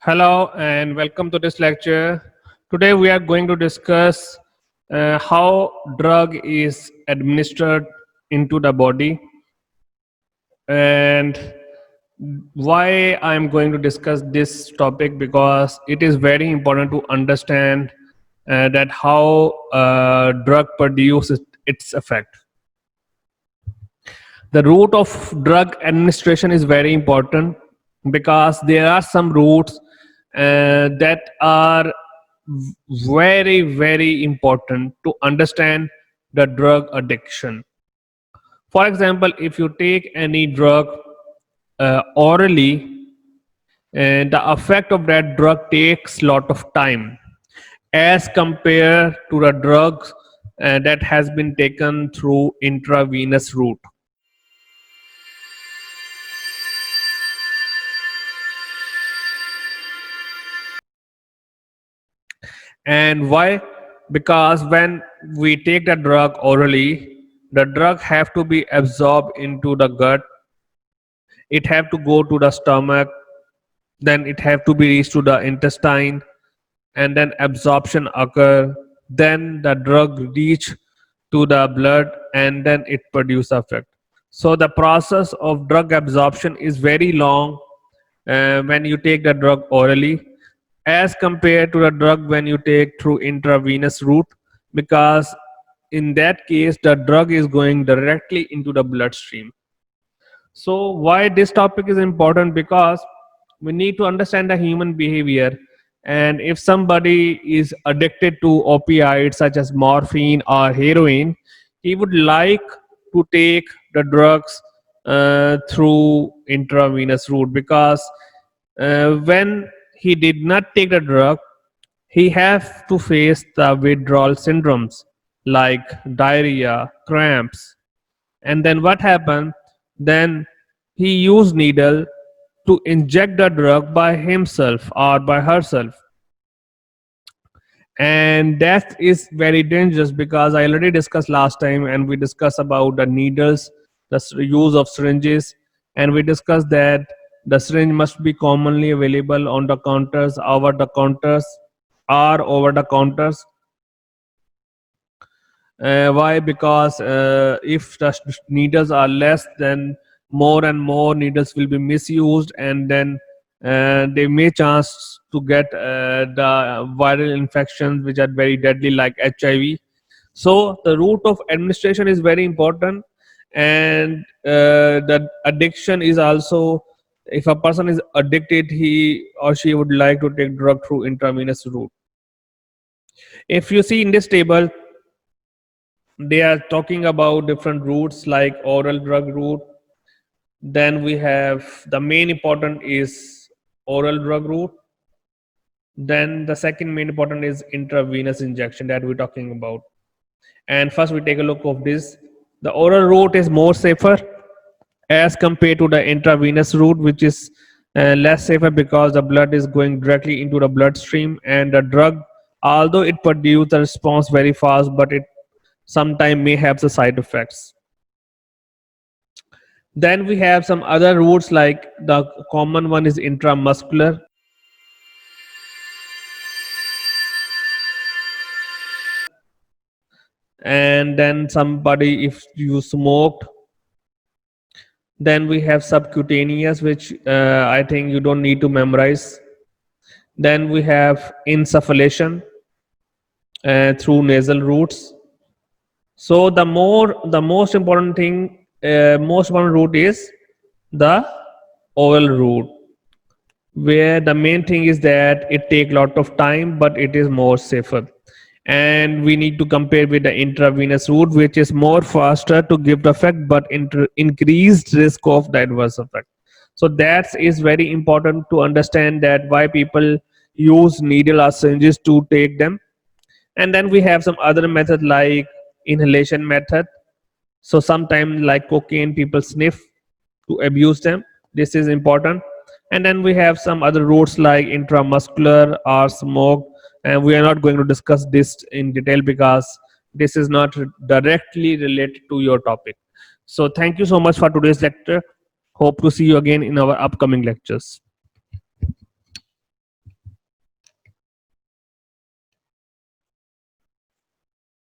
Hello and welcome to this lecture. Today we are going to discuss how drug is administered into the body and why I'm going to discuss this topic because it is very important to understand that how drug produces its effect. The route of drug administration is very important because there are some routes that are very important to understand the drug addiction. For example, if you take any drug orally, the effect of that drug takes lot of time as compared to the drugs that has been taken through intravenous route. And why? Because when we take the drug orally, the drug have to be absorbed into the gut. It have to go to the stomach, then it have to be reached to the intestine, and then absorption occur. Then the drug reach to the blood, and then it produce effect. So the process of drug absorption is very long when you take the drug orally as compared to the drug when you take through intravenous route, because in that case the drug is going directly into the bloodstream. So why this topic is important? Because we need to understand the human behavior, and if somebody is addicted to opioids such as morphine or heroin, he would like to take the drugs through intravenous route, because when he did not take the drug, he have to face the withdrawal syndromes like diarrhea, cramps, and then what happened? Then he used needle to inject the drug by himself or by herself, and that is very dangerous because I already discussed last time, and we discussed about the needles, the use of syringes, and we discussed that the syringe must be commonly available on the counters, over the counters, or over the counters. Why? Because if the needles are less, then more and more needles will be misused, and then they may chance to get the viral infections which are very deadly like HIV. So the route of administration is very important, and the addiction is also, if a person is addicted, he or she would like to take drug through intravenous route. If you see in this table, they are talking about different routes like oral drug route. Then we have the main important is oral drug route. Then the second main important is intravenous injection that we're talking about. And first we take a look of this. The oral route is more safer as compared to the intravenous route, which is less safer because the blood is going directly into the bloodstream, and the drug, although it produces the response very fast, but it sometimes may have the side effects. Then we have some other routes, like the common one is intramuscular, and then somebody if you smoked. Then we have subcutaneous, which I think you don't need to memorize. Then we have insufflation through nasal routes. So the most important thing, most important route is the oral route, where the main thing is that it take lot of time but it is more safer, and we need to compare with the intravenous route, which is more faster to give the effect but increased risk of the adverse effect. So that is very important to understand that why people use needle or syringes to take them. And then we have some other method like inhalation method. So sometimes like cocaine people sniff to abuse them, this is important. And then we have some other routes like intramuscular or smoke, and we are not going to discuss this in detail because this is not directly related to your topic. So thank you so much for today's lecture. Hope to see you again in our upcoming lectures.